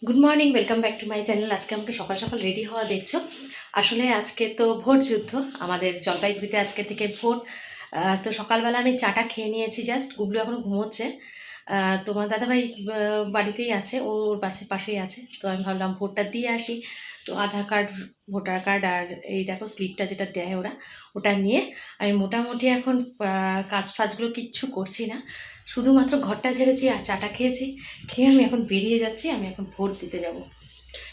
Good morning, welcome back to my channel. আজকে আমাকে সকাল সকাল রেডি হওয়া দেখছো। আসলে আজকে তো ভোট যুদ্ধ, আমাদের জলপাইগুড়িতে আজকে থেকে ভোট। তো সকালবেলা আমি চাটা খেয়ে নিয়েছি, জাস্ট গুগলু এখনও ঘুমোচ্ছে। তোমার দাদাভাই বাড়িতেই আছে, ওর পাশেই আছে। তো আমি ভাবলাম ভোটটা দিয়ে আসি। তো আধার কার্ড, ভোটার কার্ড আর এই দেখো স্লিপটা যেটা দেয় ওরা, ওটা নিয়ে আমি মোটামুটি এখন কাজ ফাজগুলো কিচ্ছু করছি না, শুধুমাত্র ঘরটা ঝেড়েছি আর চাটা খেয়েছি। খেয়ে আমি এখন বেরিয়ে যাচ্ছি, আমি এখন ভোট দিতে যাব।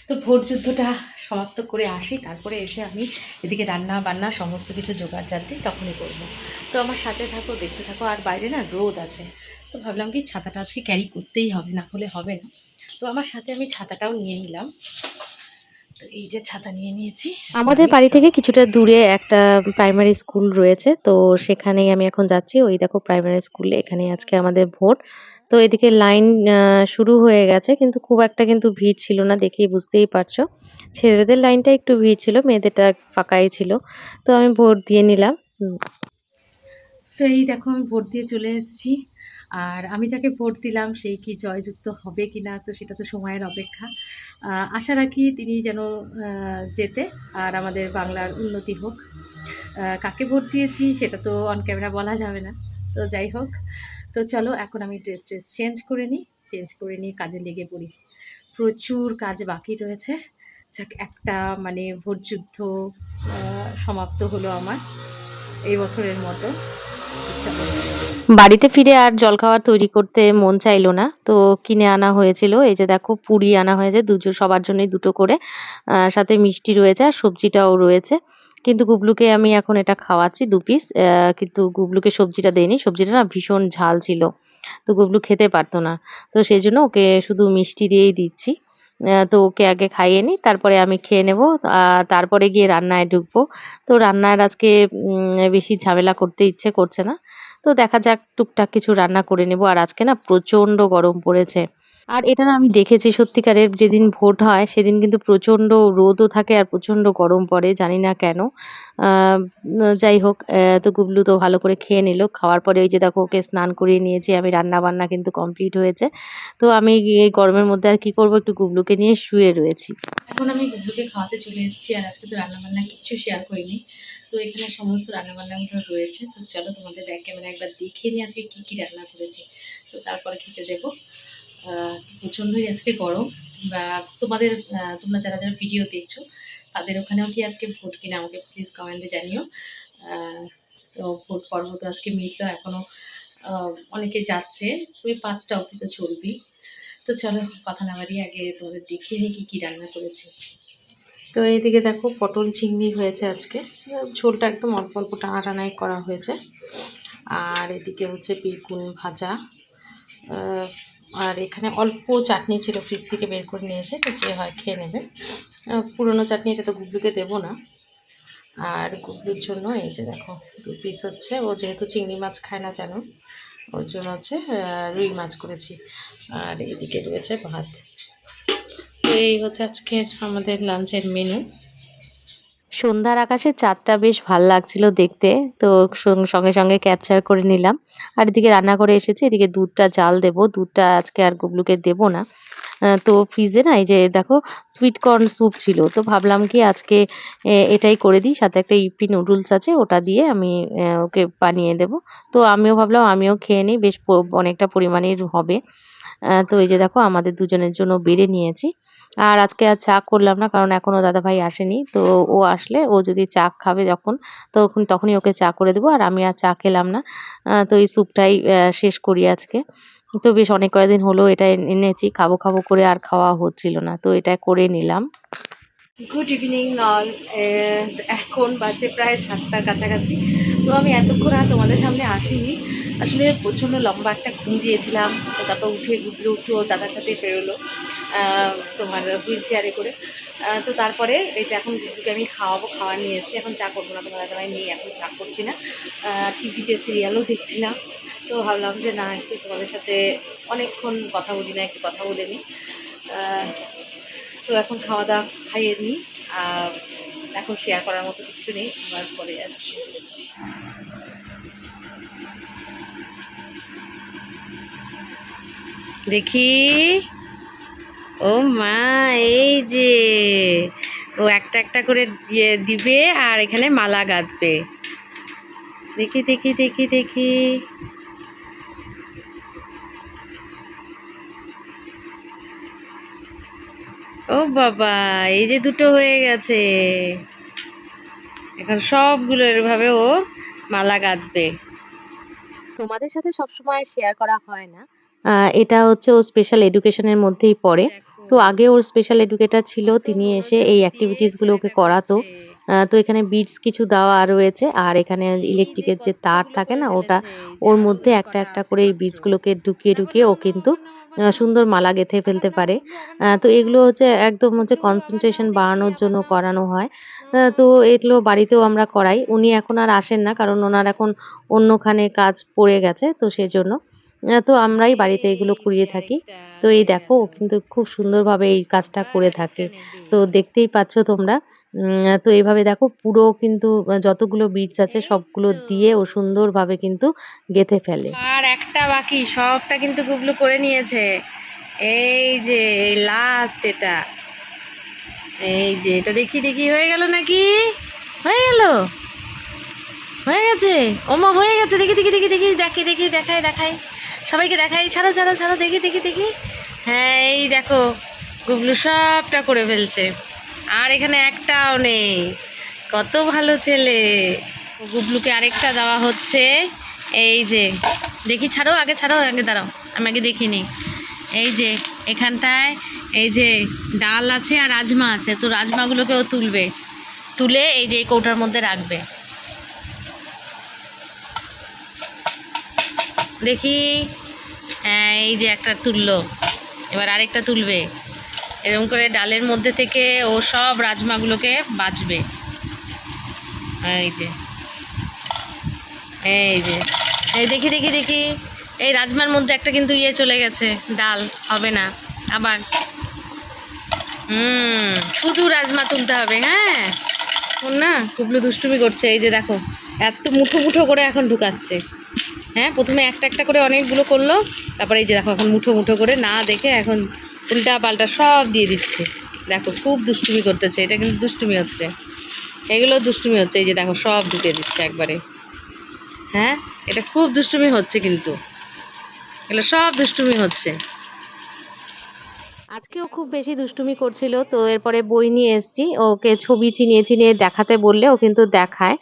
তো ভোট যুদ্ধটা সমাপ্ত করে আসি, তারপরে এসে আমি এদিকে রান্না বান্না সমস্ত কিছু জোগাড় জানতে তখনই করবো। তো আমার সাথে থাকো, দেখতে থাকো। আর বাইরে না রোদ আছে, তো ভাবলাম কি ছাতাটা আজকে ক্যারি করতেই হবে, না হলে হবে না। তো আমার সাথে আমি ছাতাটাও নিয়ে নিলাম। তো এই যে ছাতা নিয়ে নিয়েছি। আমাদের আমি বাড়ি থেকে কিছুটা দূরে একটা প্রাইমারি স্কুল রয়েছে। তো সেখানেই আমি এখন যাচ্ছি। ওই দেখো প্রাইমারি স্কুলে এখানেই আজকে আমাদের ভোট। তো এদিকে লাইন শুরু হয়ে গেছে, কিন্তু খুব একটা কিন্তু ভিড় ছিল না, দেখেই বুঝতেই পারছো। ছেলেদের লাইনটা একটু ভিড় ছিল, মেয়েদেরটা ফাঁকাই ছিল। তো আমি ভোট দিয়ে নিলাম। তো এই দেখো আমি ভোট দিয়ে চলে এসেছি। আর আমি যাকে ভোট দিলাম সেই কি জয়যুক্ত হবে কি না, তো সেটা তো সময়ের অপেক্ষা। আশা রাখি তিনি যেন জেতে আর আমাদের বাংলার উন্নতি হোক। কাকে ভোট দিয়েছি সেটা তো অন ক্যামেরা বলা যাবে না। তো যাই হোক, তো চলো এখন আমি ড্রেস চেঞ্জ করে নিই। চেঞ্জ করে নিয়ে কাজে লেগে পড়ি। প্রচুর কাজ বাকি রয়েছে। যাক, একটা মানে ভোট যুদ্ধ সমাপ্ত হলো আমার এই বছরের মতো। চলো। বাড়িতে ফিরে আর জলখাবার তৈরি করতে মন চাইলো না। তো কিনে আনা হয়েছিল। এই যে দেখো পুরি আনা হয়েছে সবার জন্যই ২ টো করে। সাথে মিষ্টি রয়েছে আর সবজিটাও রয়েছে। কিন্তু গুবলুকে আমি এখন এটা খাওয়াচ্ছি ২ পিস। কিন্তু গুবলুকে সবজিটা দেইনি। সবজিটা না ভীষণ ঝাল ছিল। তো গুবলু খেতে পারত না। তো সেজন্য ওকে শুধু মিষ্টি দিয়েই দিচ্ছি। তো ওকে আগে খাইয়ে নিই, তারপরে আমি খেয়ে নেবো। তারপরে গিয়ে রান্নায় ঢুকবো। তো রান্নার আজকে বেশি ঝামেলা করতে ইচ্ছে করছে না। তো দেখা যাক, টুকটাক কিছু রান্না করে নেব। আর আজকে না প্রচন্ড গরম পড়েছে। আর এটা না আমি দেখেছি সত্যিকারের, যেদিন ভোট হয় সেদিন কিন্তু প্রচন্ড রোদও থাকে আর প্রচন্ড গরম পড়ে। জানি না কেন? আ যাই হোক, তো গুবলু তো ভালো করে খেয়ে নিল। খাওয়ার পরে ওই যে দেখো ওকে স্নান করিয়ে নিয়েছি আমি। রান্না-বান্না কিন্তু কমপ্লিট হয়েছে। তো আমি এই গরমের মধ্যে আর কি করব? একটু গুবলুকে নিয়ে শুয়ে রয়েছি। এখন আমি গুবলুকে খাওয়াতে চলে এসেছি, আর আজকে তো রান্নাবান্না কিচ্ছু শেয়ার করিনি। তো এখানে সমস্ত রান্নাবান্নাগুলো রয়েছে। তো চলো তোমাদের ব্যাক ক্যামেরা একবার দেখিয়ে নিই আজকে কী কী রান্না করেছি। তো তারপরে খেতে দেবো। প্রচণ্ডই আজকে গরম। বা তোমাদের তোমরা যারা যারা ভিডিও দেখছো তাদের ওখানেও কি আজকে ভোট কিনা আমাকে প্লিজ কমেন্টে জানিও। তো ভোট পর্ব তো আজকে মিটলো, এখনও অনেকে যাচ্ছে। ওই 5টা অবধি তো চলবেই। তো চলো কথা না বাড়িয়ে আগে তোমাদের দেখিয়ে নিই কী কী রান্না করেছি। তো এইদিকে দেখো পটল চিংড়ি হয়েছে আজকে। ঝোলটা একদম অল্প অল্প টানা টানাই করা হয়েছে। আর এদিকে হচ্ছে বেগুন ভাজা। আহ, আর এখানে অল্প চাটনি ছিল, ফ্রিজ থেকে বের করে নিয়েছে, তো যে হয় খেয়ে নেবে। পুরনো চাটনি, এটা তো গুবলুকে দেবো না। আর গুবলুর জন্য এই যে দেখো 2 পিস হচ্ছে, ও যেহেতু চিংড়ি মাছ খায় না জানো, ওর জন্য হচ্ছে রুই মাছ করেছি। আর এদিকে রয়েছে ভাত। তো এই হচ্ছে আজকের আমাদের লাঞ্চের মেনু। সন্ধ্যার আকাশের চাঁদটা বেশ ভাল লাগছিল দেখতে। তো সঙ্গে সঙ্গে ক্যাপচার করে নিলাম। আর এদিকে রান্না করে এসেছি। এদিকে দুধটা জাল দেবো। দুধটা আজকে আর গুবলুকে দেবো না। তো ফ্রিজে না এই যে দেখো সুইট কর্ন স্যুপ ছিল। তো ভাবলাম কি আজকে এটাই করে দিই। সাথে একটা ইপ্পি নুডলস আছে, ওটা দিয়ে আমি ওকে বানিয়ে দেবো। তো আমিও ভাবলাম আমিও খেয়ে নিই। বেশ অনেকটা পরিমাণের হবে। তো এই যে দেখো আমাদের দুজনের জন্য বেড়ে নিয়েছি। আর আজকে আর চা করলাম না, কারণ এখনো দাদাভাই আসেনি। তো ও আসলে, ও যদি চা খাবে যখন, তখনই ওকে চা করে দেবো। আর আমি আর চা খেলাম না। তো এই স্যুপটাই শেষ করি আজকে। তো বেশ অনেক কয়েকদিন হলো এটা এনেছি। খাবো, খাবো করে আর খাওয়া হচ্ছিল না। তো এটা করে নিলাম। Good evening all. এখন বাজে প্রায় 7টার কাছাকাছি। তো আমি এতক্ষণ আর তোমাদের সামনে আসিনি। আসলে প্রচণ্ড লম্বা একটা ঘুম দিয়েছিলাম। তো তারপর উঠে গুবলু একটু ওর দাদার সাথে বেরোলো তোমার হুইল চেয়ারে করে। তো তারপরে এই যে এখন গুবলুকে আমি খাওয়াবো, খাওয়ার নিয়ে এসেছি। এখন চা করবো না, তোমার দাদাভাই নিয়ে এখন চা করছি না। টিভিতে সিরিয়ালও দেখছিলাম। তো ভাবলাম যে না, একটু তোমাদের সাথে অনেকক্ষণ কথা বলি না, একটু কথা বলে নিই। তো এখন খাওয়া দাওয়া খাইয়ে নিই। এখন শেয়ার করার মতো কিছু নেই, আমার পরে আসছি। দেখি ও মা, এই যে ও একটা একটা করে দিবে আর এখানে মালা গাঁথবে। দেখি দেখি দেখি দেখি। ও বাবা, এই যে দুটো হয়ে গেছে। এখন সবগুলো এভাবে ও মালা গাঁথবে। তোমাদের সাথে সবসময় শেয়ার করা হয় না। এটা হচ্ছে ওর স্পেশাল এডুকেশনের মধ্যেই পড়ে। দেখো, তো আগে ওর স্পেশাল এডুকেটর ছিল, কত তিনি এসে মনোযোগ এই দিয়ে অ্যাক্টিভিটিস গুলো ওকে ছেলেটা করাতো। করছে। তো এখানে বিটস কিছু দেওয়া রয়েছে আর এখানে এই যে ইলেকট্রিকের যে তার কতগুলো থাকে করে না, ওটা ফেলেছে, এই যে ওর আরো মধ্যে এই একটা কটা একটা আছে করে এই মাত্র। বিটস গুলোকে ঢুকিয়ে নাও ঢুকিয়ে নাও ও নাও কিন্তু আবার নাও আবার নাও। সুন্দর মালা গেঁথে আবার ফেলতে নাও পারে। গুবলু, আবার নাও তো আবার নাও। এগুলো হচ্ছে একদম হচ্ছে গুবলু আবার নাও, কনসেন্ট্রেশন দেখি বাড়ানোর আবার জন্য নাও। করানো হয়। নাও নাও তো দেখি। এগুলো বাড়িতেও আমরা করাই। উনি এখন আর আসেন না, কারণ ওনার এখন অন্যখানে কাজ পড়ে গেছে, তো সেজন্য। তো আমরাই বাড়িতে এগুলো এই যে করিয়ে থাকি। আরেকটা তো এই হয়ে দেখো গেল। ও কিন্তু খুব সুন্দরভাবে এই কাজটা আবার করে আরেকটা থাকে। নেবে। তো দেখতেই পাচ্ছ তোমরা। তো এইভাবে দেখো পুরো কিন্তু যতগুলো বিটস আছে এই সবগুলো তো। দিয়ে ও সুন্দরভাবে কিন্তু গেঁথে ফেলে। আর একটা বাকি, সবটা কিন্তু গুবলু করে নিয়েছে। এই যে এই লাস্ট এটা। এই যে এটা, দেখি দেখি হয়ে গেল নাকি? হয়ে গেল, হয়ে গেছে। ওমা হয়ে গেছে, দেখি দেখি দেখি দেখি দেখি দেখি, দেখাই দেখাই, সবাইকে দেখাই। ছাড়ো ছাড়ো ছাড়ো, দেখি দেখি দেখি। হ্যাঁ, এই দেখো গুবলু সবটা করে ফেলছে। আর এখানে একটাও নেই। কত ভালো ছেলে। ও গুবলুকে আরেকটা দেওয়া হচ্ছে। এই যে দেখি, ছাড়ো আগে, ছাড়ো আগে, দাঁড়াও আমি আগে দেখিনি। এই যে এখানটায় এই যে ডাল আছে আর রাজমা আছে, তো রাজমাগুলোকেও তুলবে, তুলে এই যে এই কৌটার মধ্যে রাখবে। দেখি, হ্যাঁ এই যে একটা তুললো, এবার আরেকটা তুলবে। এরকম করে ডালের মধ্যে থেকে ও সব রাজমাগুলোকে বাছবে। এই যে, এই যে, এই দেখি দেখি দেখি, এই রাজমার মধ্যে একটা কিন্তু ইয়ে চলে গেছে, ডাল হবে না আবার। শুধু রাজমা তুলতে হবে। হ্যাঁ, ওর না কুবলু দুষ্টুমি করছে। এই যে দেখো, এত মুঠো মুঠো করে এখন ঢুকাচ্ছে। হ্যাঁ, প্রথমে একটা একটা করে অনেকগুলো করলো, তারপরে এই যে দেখো এখন মুঠো মুঠো করে না দেখে এখন উল্টা পাল্টা সব দিয়ে দিচ্ছে। দেখো খুব দুষ্টুমি করতেছে, এটা কিন্তু দুষ্টুমি হচ্ছে, এগুলো দুষ্টুমি হচ্ছে। এই যে দেখো সব ঢুকে দিচ্ছে একবারে। হ্যাঁ, এটা খুব দুষ্টুমি হচ্ছে, কিন্তু এগুলো সব দুষ্টুমি হচ্ছে। আজকেও খুব বেশি দুষ্টুমি করছিল, তো এরপরে বই নিয়ে এসেছি, ওকে ছবি চিনিয়ে চিনিয়ে দেখাতে বললে ও কিন্তু দেখায়।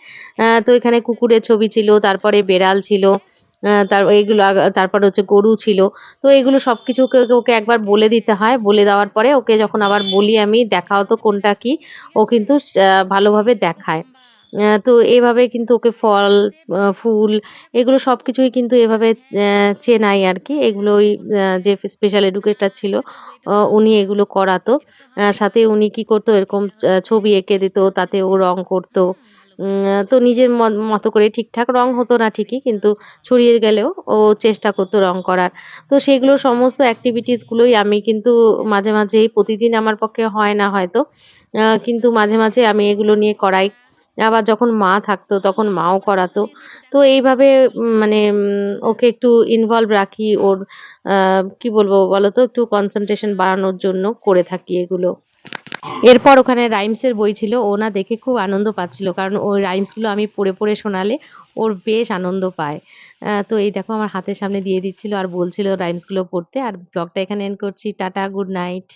তো এখানে কুকুরের ছবি ছিল, তারপরে বেড়াল ছিল, এইগুলো তারপর হচ্ছে গরু ছিল। তো এগুলো সবকিছু ওকে ওকে একবার বলে দিতে হয়, বলে দেওয়ার পরে ওকে যখন আবার বলি আমি দেখাও তো কোনটা কি, ও কিন্তু ভালোভাবে দেখায়। তো এভাবে কিন্তু ওকে ফল, ফুল, এগুলো সবকিছুই কিন্তু এভাবে চেনাই আর কি। এগুলোই যে স্পেশাল এডুকেটর ছিল, উনি এগুলো করাতো। সাথে উনি কি করতো, এরকম ছবি এঁকে দিত, তাতে ও রং করতো। তো নিজের মতো করে ঠিকঠাক রং হতো না ঠিকই, কিন্তু ছড়িয়ে গেলেও ও চেষ্টা করতো রং করার। তো সেগুলো সমস্ত অ্যাক্টিভিটিস গুলোই আমি কিন্তু মাঝে মাঝেই, প্রতিদিন আমার পক্ষে হয় না হয়তো, কিন্তু মাঝে মাঝে আমি এগুলো নিয়ে করাই। আবার যখন মা থাকতো তখন মাও করাতো। তো এইভাবে মানে ওকে একটু ইনভলভ রাখি ওর কি বলবো বলো তো, একটু কনসেনট্রেশন বাড়ানোর জন্য করে থাকি এগুলো। এরপর ওখানে রাইমস এর বই ছিল, ও না দেখে খুব আনন্দ পাচ্ছিল, কারণ ওই রাইমস গুলো আমি পড়ে পড়ে শোনালে ওর বেশ আনন্দ পায়। তো এই দেখো আমার হাতের সামনে দিয়ে দিচ্ছিল আর বলছিল রাইমস গুলো পড়তে। আর ব্লগটা এখানে এন্ড করছি। Tata, good night.